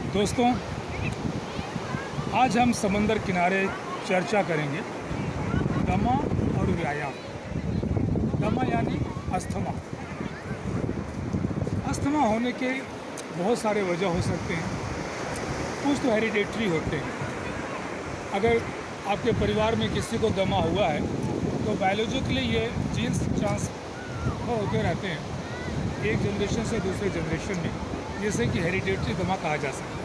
दोस्तों, आज हम समंदर किनारे चर्चा करेंगे दमा और व्यायाम। दमा यानी अस्थमा। अस्थमा होने के बहुत सारे वजह हो सकते हैं। कुछ तो हेरिडेटरी होते हैं। अगर आपके परिवार में किसी को दमा हुआ है तो बायोलॉजिकली ये जीन्स ट्रांसफर होते रहते हैं एक जनरेशन से दूसरे जनरेशन में, जैसे कि हेरिडेटरी दमा कहा जा सकता है।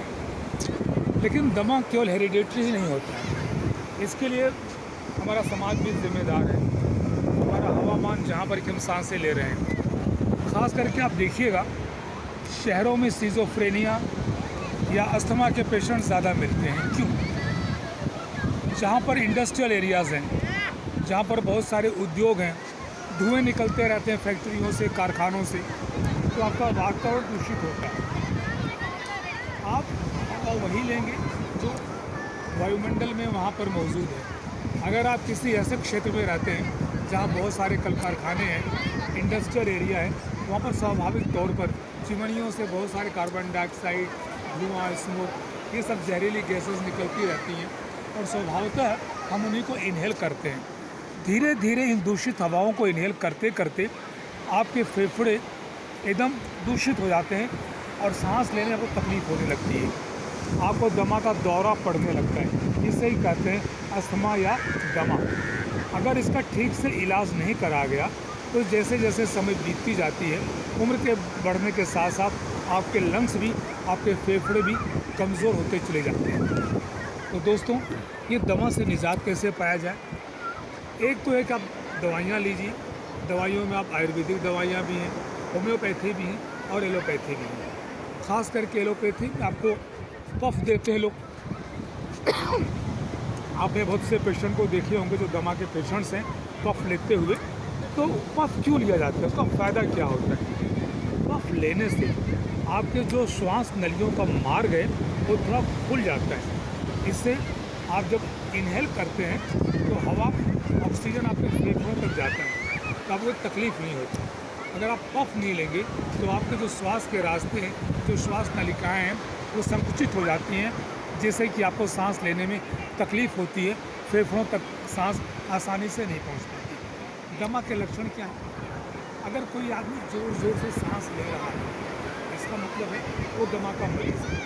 लेकिन दमा केवल हेरिडेटरी ही नहीं होता है, इसके लिए हमारा समाज भी जिम्मेदार है। हमारा हवामान जहाँ पर कि हम सांसें ले रहे हैं, ख़ास करके आप देखिएगा शहरों में सिजोफ्रेनिया या अस्थमा के पेशेंट ज़्यादा मिलते हैं। क्यों? जहाँ पर इंडस्ट्रियल एरियाज़ हैं, जहाँ पर बहुत सारे उद्योग हैं, धुएँ निकलते रहते हैं फैक्ट्रियों से, कारखानों से, तो आपका वातावरण दूषित होता है। आप हवा वही लेंगे जो वायुमंडल में वहाँ पर मौजूद है। अगर आप किसी ऐसे क्षेत्र में रहते हैं जहाँ बहुत सारे कल कारखाने हैं, इंडस्ट्रियल एरिया है, वहाँ पर स्वाभाविक तौर पर चिमनियों से बहुत सारे कार्बन डाइऑक्साइड, धुआं, स्मोक, ये सब जहरीली गैसेस निकलती रहती हैं और स्वभावतः हम उन्हीं को इनहेल करते हैं। धीरे धीरे इन दूषित हवाओं को इनहेल करते करते आपके फेफड़े एकदम दूषित हो जाते हैं और सांस लेने में तकलीफ़ होने लगती है। आपको दमा का दौरा पड़ने लगता है। इसे ही कहते हैं अस्थमा या दमा। अगर इसका ठीक से इलाज नहीं करा गया तो जैसे जैसे समय बीतती जाती है, उम्र के बढ़ने के साथ साथ आपके लंग्स भी, आपके फेफड़े भी कमज़ोर होते चले जाते हैं। तो दोस्तों, ये दमा से निजात कैसे पाया जाए? एक तो है कि आप दवाइयाँ लीजिए। दवाइयों में आप आयुर्वेदिक दवाइयाँ भी हैं, होम्योपैथी भी हैं और एलोपैथी भी हैं। ख़ास करके एलोपैथी में आपको पफ देते हैं लोग। आपने बहुत से पेशेंट को देखे होंगे जो दमा के पेशेंट्स हैं पफ लेते हुए। तो पफ क्यों लिया जाता है? उसका फ़ायदा क्या होता है? पफ लेने से आपके जो श्वास नलियों का मार्ग है वो थोड़ा खुल जाता है। इससे आप जब इनहेल करते हैं तो हवा, ऑक्सीजन आपके फेफड़ों तक जाता है, तो आपको तकलीफ़ नहीं होती। अगर आप पफ नहीं लेंगे तो आपके जो श्वास के रास्ते हैं, जो श्वास नलिकाएँ हैं, वो संकुचित हो जाती हैं, जिससे कि आपको सांस लेने में तकलीफ़ होती है। फेफड़ों तक सांस आसानी से नहीं पहुंच पाती। दमा के लक्षण क्या हैं? अगर कोई आदमी ज़ोर ज़ोर से सांस ले रहा है, इसका मतलब है वो दमा का मरीज़ है।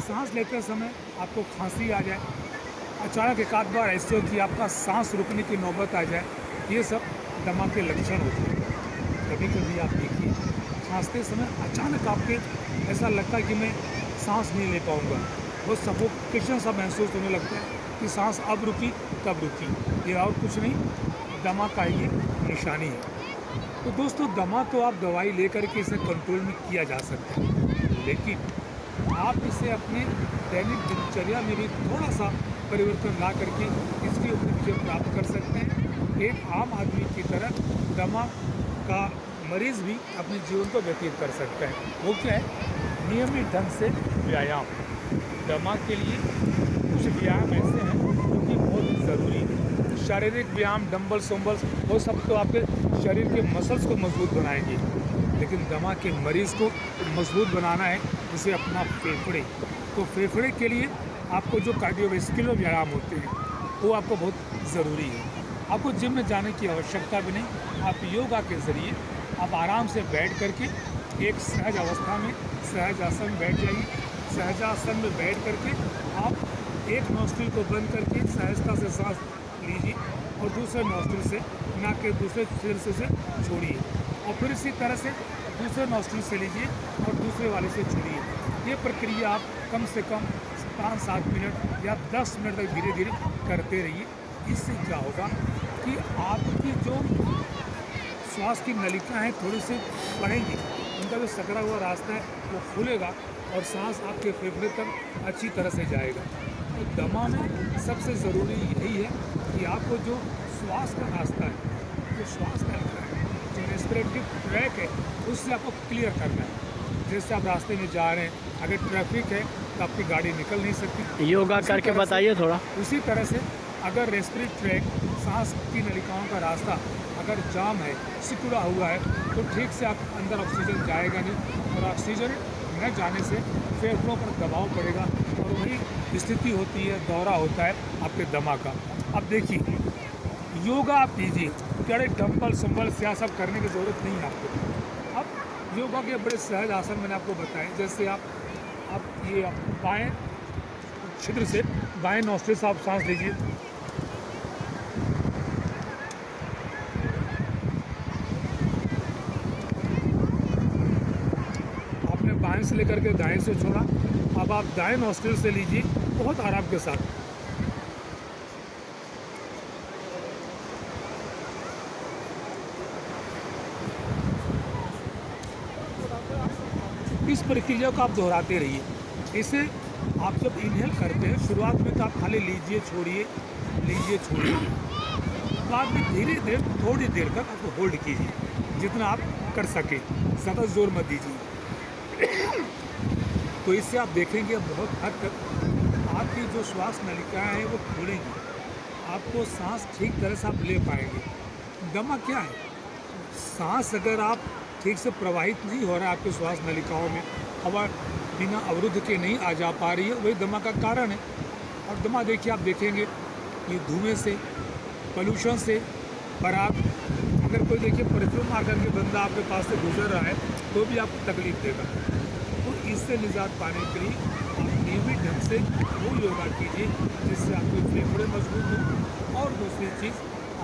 सांस लेते समय आपको खांसी आ जाए, अचानक एक आध बार ऐसे हो कि आपका सांस रुकने की नौबत आ जाए, ये सब दमा के लक्षण होते हैं। कभी कभी आप देखिए खांसते समय अचानक आपके ऐसा लगता है कि मैं सांस नहीं ले पाऊँगा, बहुत सफोकेशन सा महसूस होने लगता है कि सांस अब रुकी तब रुकी। ये और कुछ नहीं, दमा का ये निशानी है। तो दोस्तों, दमा तो आप दवाई लेकर के इसे कंट्रोल में किया जा सकता है, लेकिन आप इसे अपने दैनिक दिनचर्या में भी थोड़ा सा परिवर्तन ला करके इसकी उपलब्धि प्राप्त कर सकते हैं। एक आम आदमी की तरह दमा का मरीज़ भी अपने जीवन को व्यतीत कर सकता है। वो क्या है? नियमित ढंग से व्यायाम। दमा के लिए कुछ व्यायाम ऐसे हैं जो कि बहुत ज़रूरी है। शारीरिक व्यायाम, डंबल्स वम्बल्स, वो सब तो आपके शरीर के मसल्स को मजबूत बनाएंगे, लेकिन दमा के मरीज़ को मजबूत बनाना है उसे अपना फेफड़े। तो फेफड़े के लिए आपको जो कार्डियोवैस्कुलर व्यायाम होते हैं वो आपको बहुत ज़रूरी है। आपको जिम में जाने की आवश्यकता भी नहीं। आप योगा के ज़रिए आप आराम से बैठ करके एक सहज अवस्था में सहज आसन में बैठ जाइए। सहजासन में बैठ करके आप एक नोस्ट्रिल को बंद करके सहजता से सांस लीजिए और दूसरे नोस्ट्रिल से, नाक के दूसरे हिस्से से छोड़िए, और फिर इसी तरह से दूसरे नोस्ट्रिल से लीजिए और दूसरे वाले से छोड़िए। ये प्रक्रिया आप कम से कम 5-7 मिनट या 10 मिनट तक धीरे धीरे करते रहिए। इससे क्या होगा कि आपकी जो श्वास की नलिकाएँ हैं थोड़ी सी बढ़ेंगी, उनका जो सकरा हुआ रास्ता है वो खुलेगा और सांस आपके फेफड़े तक अच्छी तरह से जाएगा। तो दमा में सबसे ज़रूरी यही है कि आपको जो श्वास का रास्ता है, जो श्वास नलिका है, जो रेस्पिरेटरी ट्रैक है, उससे आपको क्लियर करना है। जैसे आप रास्ते में जा रहे हैं, अगर ट्रैफिक है तो आपकी गाड़ी निकल नहीं सकती। योगा करके बताइए थोड़ा। उसी तरह से अगर रेस्पिरेटरी ट्रैक, सांस की नलिकाओं का रास्ता अगर जाम है, सिकुड़ा हुआ है, तो ठीक से आप अंदर ऑक्सीजन जाएगा नहीं और ऑक्सीजन न जाने से फेफड़ों पर दबाव पड़ेगा और वही स्थिति होती है, दौरा होता है आपके दमा का। अब देखिए, योगा आप कीजिए, कड़े डंबल संबल से सब करने की ज़रूरत नहीं है आपको। अब योगा के बड़े सहज आसन मैंने आपको बताए, जैसे आप ये आप बाएं छिद्र से बाएं नोस्ट्रिल से आप सांस लीजिए, आपने बाएं से लेकर के दाएं से छोड़ा, अब आप दाएं नोस्ट्रिल से लीजिए बहुत आराम के साथ। इस प्रक्रिया को आप दोहराते रहिए। इसे आप जब इनहेल करते हैं शुरुआत में तो आप खाली लीजिए छोड़िए, लीजिए छोड़िए, बाद में धीरे धीरे थोड़ी देर तक आपको होल्ड कीजिए, जितना आप कर सकें, ज़्यादा जोर मत दीजिए। तो इससे आप देखेंगे बहुत हद तक आपकी जो श्वास नलिकाएँ हैं वो खुलेंगी, आपको सांस ठीक तरह से आप ले पाएंगे। दमा क्या है? सांस अगर आप ठीक से प्रवाहित नहीं हो रहा है आपके श्वास नलिकाओं में, हवा बिना अवरुद्ध के नहीं आ जा पा रही है, वही दमा का कारण है। और दमा देखिए, आप देखेंगे ये धुएं से, पोल्यूशन से, पराग, अगर कोई देखिए परफ्यूम आकर के बंदा आपके पास से गुजर रहा है तो भी आपको तकलीफ देगा। तो इससे निजात पाने के लिए आप नियमित ढंग से वो योगा कीजिए जिससे आपके फेफड़े मजबूत हों। और दूसरी चीज़,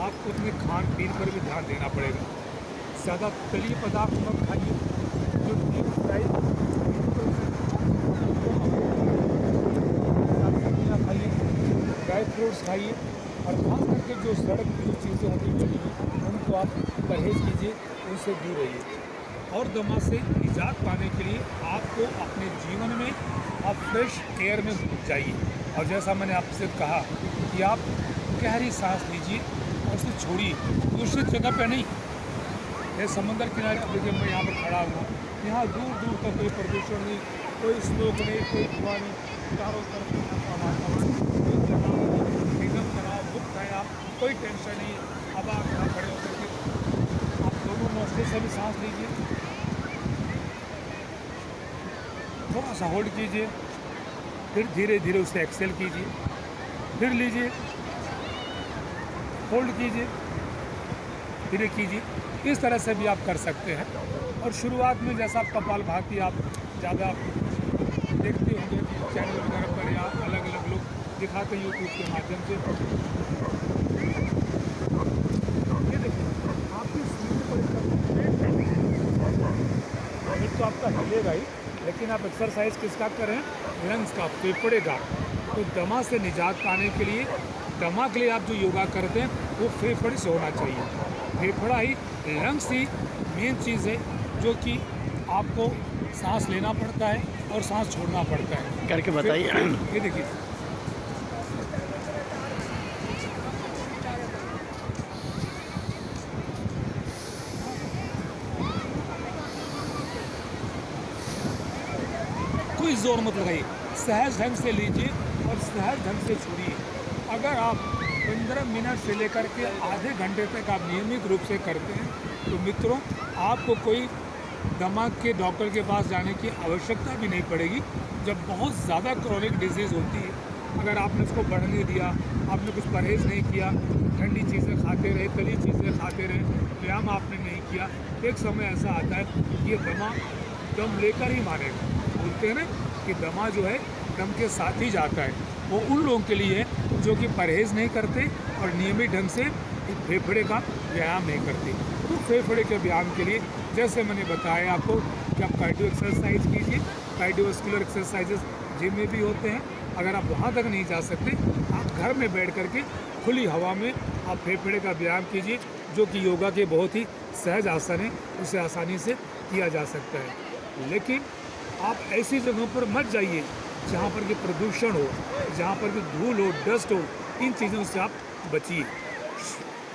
आपको अपने खान पीन पर भी ध्यान देना पड़ेगा। ज़्यादा तलीय पदार्थ मत खाइए, जो डीप फ्राई सब्जियाँ खाइए, ड्राई फ्रूट्स खाइए, और खास करके जो सड़क की जो चीज़ें होती हैं उनको आप परहेज़ कीजिए, उनसे दूर रहिए। और दमा से निजात पाने के लिए आपको अपने जीवन में आप फ्रेश एयर में जाइए। और जैसा मैंने आपसे कहा कि आप गहरी सांस लीजिए और उसे छोड़िए, दूसरी जगह पे नहीं। ये समंदर किनारे, अब देखिए मैं यहाँ पर खड़ा हुआ, यहाँ दूर दूर तक कोई प्रदूषण नहीं, कोई स्मोक नहीं, कोई धुआं नहीं, चारों तरफ कोई तनाव नहीं, एकदम तनाव मुक्त है आप, कोई टेंशन नहीं। अब आप यहाँ खड़े होकर के आप दोनों नोस्ट्रिल से भी सांस लीजिए, थोड़ा सा होल्ड कीजिए, फिर धीरे धीरे उसे एक्सेल कीजिए, फिर लीजिए, होल्ड कीजिए, धीरे कीजिए। इस तरह से भी आप कर सकते हैं। और शुरुआत में जैसा आप कपालभाति आप ज़्यादा देखते होंगे चैनल वगैरह पर, या अलग अलग लोग दिखाते हैं यूट्यूब के माध्यम से, ये देखिए आपकी स्क्रीन पर तो आपका हिलेगा ही, लेकिन आप एक्सरसाइज किसका करें? लंग्स का, फेफड़े का। तो दमा से निजात पाने के लिए, दमा के लिए आप जो योगा करते हैं वो फेफड़े से होना चाहिए। फेफड़ा ही, लंग्स ही मेन चीज़ है जो कि आपको सांस लेना पड़ता है और सांस छोड़ना पड़ता है। करके बताइए। ये देखिए, कोई जोर मत लगाइए, सहज ढंग से लीजिए और सहज ढंग से छोड़िए। अगर आप 15 मिनट से लेकर के आधे घंटे तक आप नियमित रूप से करते हैं तो मित्रों, आपको कोई दमा के डॉक्टर के पास जाने की आवश्यकता भी नहीं पड़ेगी। जब बहुत ज़्यादा क्रॉनिक डिजीज़ होती है, अगर आपने उसको बढ़ने दिया, आपने कुछ परहेज़ नहीं किया, ठंडी चीज़ें खाते रहे, तली चीज़ें खाते रहे, व्यायाम आपने नहीं किया, एक समय ऐसा आता है कि ये दमा दम लेकर ही मारेगा। बोलते हैं ना कि दमा जो है दम के साथ ही जाता है। वो उन लोगों के लिए है जो कि परहेज़ नहीं करते और नियमित ढंग से फेफड़े का व्यायाम नहीं करते। तो फेफड़े के व्यायाम के लिए जैसे मैंने बताया आपको कि आप कार्डियो एक्सरसाइज कीजिए। कार्डियोवास्कुलर एक्सरसाइजेस जिम में भी होते हैं। अगर आप वहाँ तक नहीं जा सकते, आप घर में बैठ करके खुली हवा में आप फेफड़े का व्यायाम कीजिए, जो कि योगा के बहुत ही सहज आसन है, उसे आसानी से किया जा सकता है। लेकिन आप ऐसी जगहों पर मत जाइए जहाँ पर कि प्रदूषण हो, जहाँ पर कि धूल हो, डस्ट हो, इन चीज़ों से आप बचिए।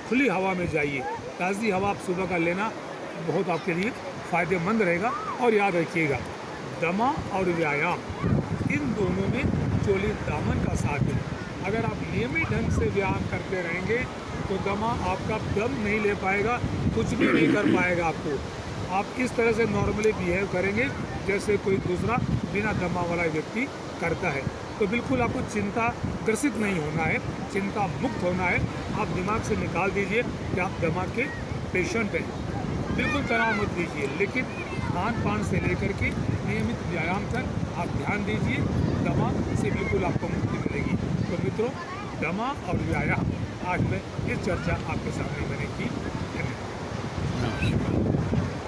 खुली हवा में जाइए, ताज़ी हवा आप सुबह का लेना बहुत आपके लिए फ़ायदेमंद रहेगा। और याद रखिएगा, दमा और व्यायाम इन दोनों में चोली दामन का साथ है। अगर आप नियमित ढंग से व्यायाम करते रहेंगे तो दमा आपका दम नहीं ले पाएगा, कुछ भी नहीं कर पाएगा आपको। आप इस तरह से नॉर्मली बिहेव करेंगे जैसे कोई दूसरा बिना दमा वाला व्यक्ति करता है। तो बिल्कुल आपको चिंता ग्रसित नहीं होना है, चिंता मुक्त होना है। आप दिमाग से निकाल दीजिए कि आप दमा के पेशेंट हैं। बिल्कुल तनाव मत लीजिए, लेकिन खान पान से लेकर के नियमित व्यायाम तक आप ध्यान दीजिए, दमा से बिल्कुल आपको मुक्ति मिलेगी। तो मित्रों, दमा और व्यायाम आज मैं ये चर्चा आपके सामने मैंने की। धन्यवाद। नमस्कार।